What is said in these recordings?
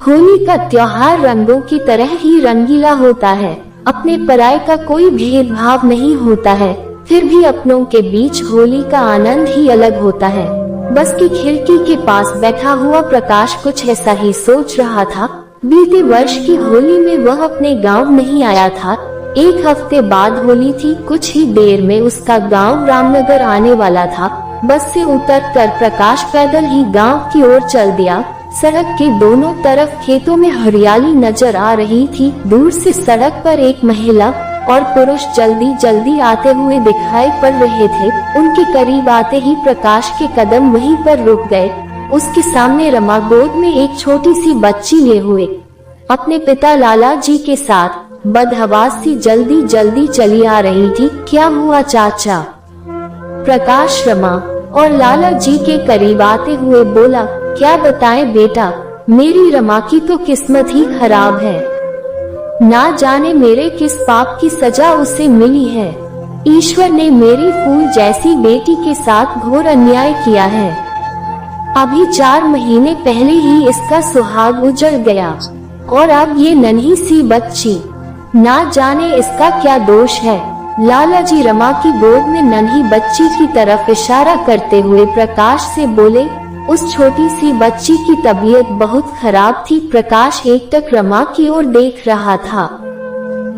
होली का त्योहार रंगों की तरह ही रंगीला होता है। अपने पराये का कोई भेदभाव नहीं होता है, फिर भी अपनों के बीच होली का आनंद ही अलग होता है। बस की खिड़की के पास बैठा हुआ प्रकाश कुछ ऐसा ही सोच रहा था। बीते वर्ष की होली में वह अपने गांव नहीं आया था। एक हफ्ते बाद होली थी। कुछ ही देर में उसका गांव रामनगर आने वाला था। बस से उतरकर प्रकाश पैदल ही गांव की ओर चल दिया। सड़क के दोनों तरफ खेतों में हरियाली नजर आ रही थी। दूर से सड़क पर एक महिला और पुरुष जल्दी जल्दी आते हुए दिखाई पड़ रहे थे। उनके करीब आते ही प्रकाश के कदम वहीं पर रुक गए। उसके सामने रमा गोद में एक छोटी सी बच्ची लिए हुए अपने पिता लाला जी के साथ बदहवास सी जल्दी जल्दी चली आ रही थी। क्या हुआ चाचा? प्रकाश रमा और लाला जी के करीब आते हुए बोला, क्या बताएं बेटा, मेरी रमा की तो किस्मत ही खराब है। ना जाने मेरे किस पाप की सजा उसे मिली है। ईश्वर ने मेरी फूल जैसी बेटी के साथ घोर अन्याय किया है। अभी 4 महीने पहले ही इसका सुहाग उजड़ गया और अब ये नन्ही सी बच्ची, ना जाने इसका क्या दोष है। लाला जी रमा की गोद में नन्ही बच्ची की तरफ इशारा करते हुए प्रकाश से बोले, उस छोटी सी बच्ची की तबीयत बहुत खराब थी। प्रकाश एकटक रमा की ओर देख रहा था।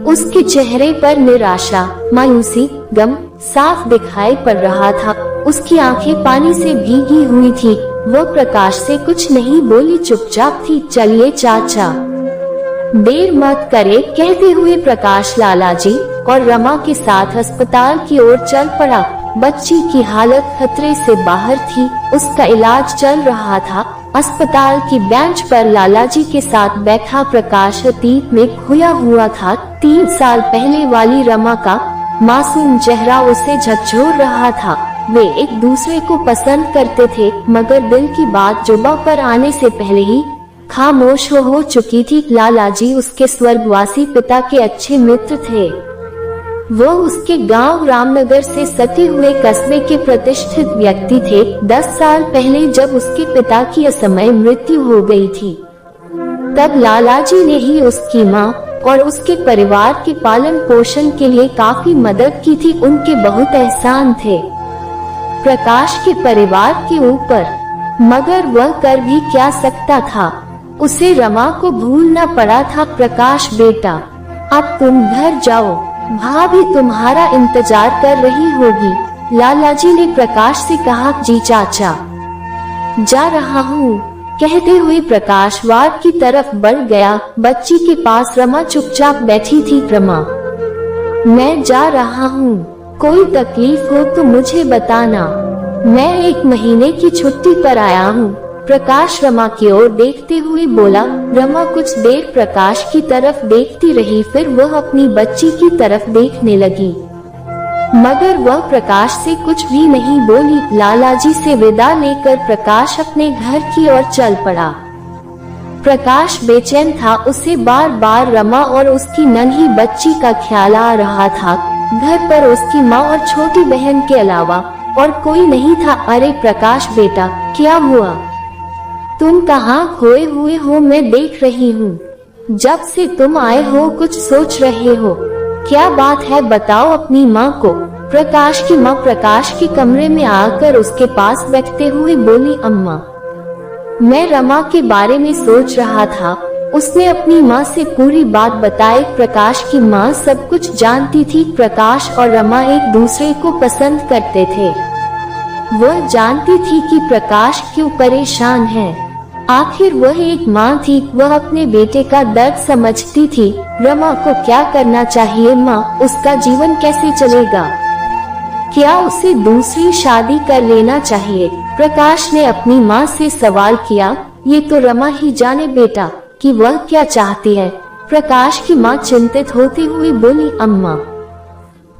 उसके चेहरे पर निराशा, मायूसी, गम साफ दिखाई पड़ रहा था। उसकी आंखें पानी से भीगी हुई थी। वो प्रकाश से कुछ नहीं बोली, चुपचाप थी। चलिए चाचा, देर मत करे, कहते हुए प्रकाश लाला जी और रमा के साथ अस्पताल की ओर चल पड़ा। बच्ची की हालत खतरे से बाहर थी। उसका इलाज चल रहा था। अस्पताल की बेंच पर लाला जी के साथ बैठा प्रकाश अतीत में खोया हुआ था। 3 साल पहले वाली रमा का मासूम चेहरा उसे झकझोर रहा था। वे एक दूसरे को पसंद करते थे, मगर दिल की बात जुबां पर आने से पहले ही खामोश हो चुकी थी। लाला जी उसके स्वर्गवासी पिता के अच्छे मित्र थे। वो उसके गांव रामनगर से सटे हुए कस्बे के प्रतिष्ठित व्यक्ति थे। 10 साल पहले जब उसके पिता की असमय मृत्यु हो गई थी, तब लाला जी ने ही उसकी मां और उसके परिवार के पालन पोषण के लिए काफी मदद की थी। उनके बहुत एहसान थे प्रकाश के परिवार के ऊपर, मगर वह कर भी क्या सकता था। उसे रमा को भूलना पड़ा था। प्रकाश बेटा, अब तुम घर जाओ, भाभी तुम्हारा इंतजार कर रही होगी, लाला जी ने प्रकाश से कहा। जी चाचा, जा रहा हूँ, कहते हुए प्रकाश वार्ड की तरफ बढ़ गया। बच्ची के पास रमा चुपचाप बैठी थी। रमा, मैं जा रहा हूँ, कोई तकलीफ हो तो मुझे बताना, मैं 1 महीने की छुट्टी पर आया हूँ। प्रकाश रमा की ओर देखते हुए बोला। रमा कुछ देर प्रकाश की तरफ देखती रही, फिर वह अपनी बच्ची की तरफ देखने लगी, मगर वह प्रकाश से कुछ भी नहीं बोली। लाला जी से विदा लेकर प्रकाश अपने घर की ओर चल पड़ा। प्रकाश बेचैन था। उसे बार बार रमा और उसकी नन्ही बच्ची का ख्याल आ रहा था। घर पर उसकी माँ और छोटी बहन के अलावा और कोई नहीं था। अरे प्रकाश बेटा, क्या हुआ? तुम कहाँ खोए हुए हो? मैं देख रही हूँ, जब से तुम आए हो कुछ सोच रहे हो। क्या बात है, बताओ अपनी माँ को। प्रकाश की माँ प्रकाश के कमरे में आकर उसके पास बैठते हुए बोली, अम्मा, मैं रमा के बारे में सोच रहा था। उसने अपनी माँ से पूरी बात बताई। प्रकाश की माँ सब कुछ जानती थी। प्रकाश और रमा एक दूसरे को पसंद करते थे। वह जानती थी कि प्रकाश क्यों परेशान है। आखिर वह एक माँ थी। वह अपने बेटे का दर्द समझती थी। रमा को क्या करना चाहिए माँ? उसका जीवन कैसे चलेगा? क्या उसे दूसरी शादी कर लेना चाहिए? प्रकाश ने अपनी माँ से सवाल किया। ये तो रमा ही जाने बेटा कि वह क्या चाहती है। प्रकाश की माँ चिंतित होते हुए बोली, अम्मा,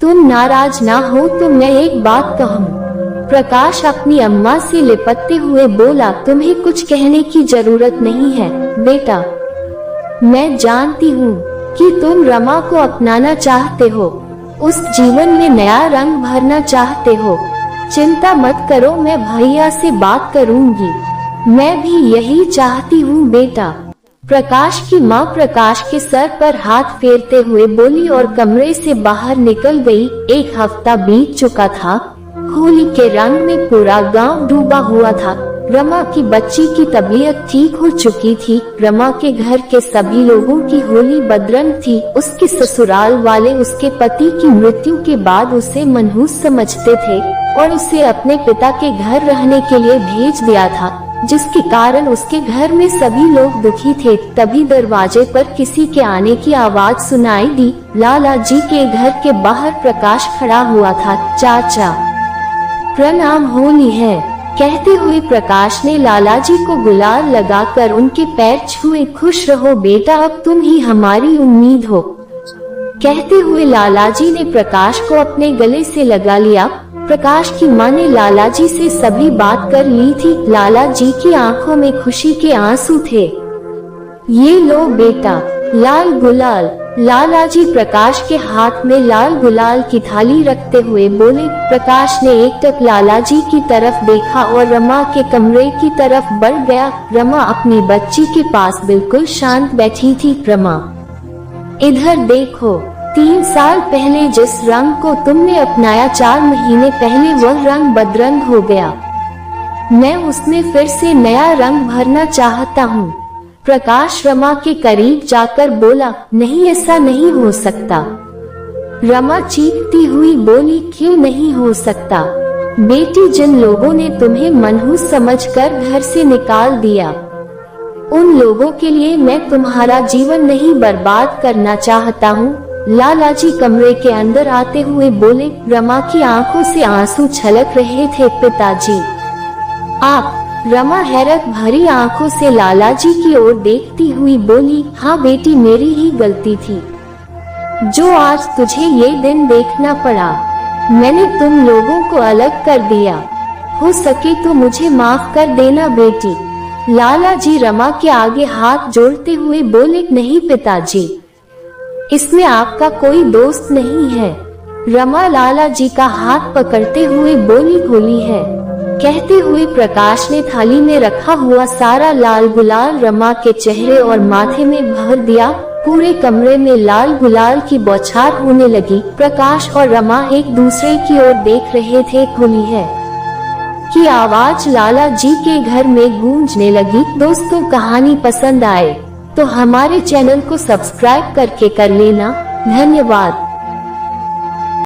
तुम नाराज ना हो तो मैं एक बात कहूँ। प्रकाश अपनी अम्मा से लिपटते हुए बोला, तुम्हें कुछ कहने की जरूरत नहीं है बेटा। मैं जानती हूँ कि तुम रमा को अपनाना चाहते हो, उस जीवन में नया रंग भरना चाहते हो। चिंता मत करो, मैं भैया से बात करूँगी। मैं भी यही चाहती हूँ बेटा। प्रकाश की माँ प्रकाश के सर पर हाथ फेरते हुए बोली और कमरे से बाहर निकल गई। एक हफ्ता बीत चुका था। होली के रंग में पूरा गांव डूबा हुआ था। रमा की बच्ची की तबीयत ठीक हो चुकी थी। रमा के घर के सभी लोगों की होली बदरंग थी। उसके ससुराल वाले उसके पति की मृत्यु के बाद उसे मनहूस समझते थे और उसे अपने पिता के घर रहने के लिए भेज दिया था, जिसके कारण उसके घर में सभी लोग दुखी थे। तभी दरवाजे पर किसी के आने की आवाज सुनाई दी। लाला जी के घर के बाहर प्रकाश खड़ा हुआ था। चाचा प्रणाम, होली है, कहते हुए प्रकाश ने लाला जी को गुलाल लगाकर उनके पैर छुए। खुश रहो बेटा, अब तुम ही हमारी उम्मीद हो, कहते हुए लाला जी ने प्रकाश को अपने गले से लगा लिया। प्रकाश की मां ने लाला जी से सभी बात कर ली थी। लाला जी की आंखों में खुशी के आंसू थे। ये लो बेटा, लाल गुलाल। लाला जी प्रकाश के हाथ में लाल गुलाल की थाली रखते हुए बोले। प्रकाश ने एकटक लाला जी की तरफ देखा और रमा के कमरे की तरफ बढ़ गया। रमा अपनी बच्ची के पास बिल्कुल शांत बैठी थी। रमा, इधर देखो, 3 साल पहले जिस रंग को तुमने अपनाया, 4 महीने पहले वह रंग बदरंग हो गया। मैं उसमें फिर से नया रंग भरना चाहता हूँ। प्रकाश रमा के करीब जाकर बोला, नहीं, ऐसा नहीं हो सकता। रमा चीखती हुई बोली, क्यों नहीं हो सकता बेटी? जिन लोगों ने तुम्हें मनहूस समझकर घर से निकाल दिया, उन लोगों के लिए मैं तुम्हारा जीवन नहीं बर्बाद करना चाहता हूँ। लाला जी कमरे के अंदर आते हुए बोले। रमा की आंखों से आंसू छलक रहे थे। पिताजी, आप? रमा हैरत भरी आंखों से लाला जी की ओर देखती हुई बोली, हाँ बेटी, मेरी ही गलती थी जो आज तुझे ये दिन देखना पड़ा। मैंने तुम लोगों को अलग कर दिया। हो सके तो मुझे माफ कर देना बेटी। लाला जी रमा के आगे हाथ जोड़ते हुए बोले, नहीं पिताजी, इसमें आपका कोई दोस्त नहीं है। रमा लाला जी का हाथ पकड़ते हुए बोली, होली है, कहते हुए प्रकाश ने थाली में रखा हुआ सारा लाल गुलाल रमा के चेहरे और माथे में भर दिया। पूरे कमरे में लाल गुलाल की बौछार होने लगी। प्रकाश और रमा एक दूसरे की ओर देख रहे थे। होली है की आवाज लाला जी के घर में गूंजने लगी। दोस्तों, कहानी पसंद आए तो हमारे चैनल को सब्सक्राइब करके कर लेना। धन्यवाद।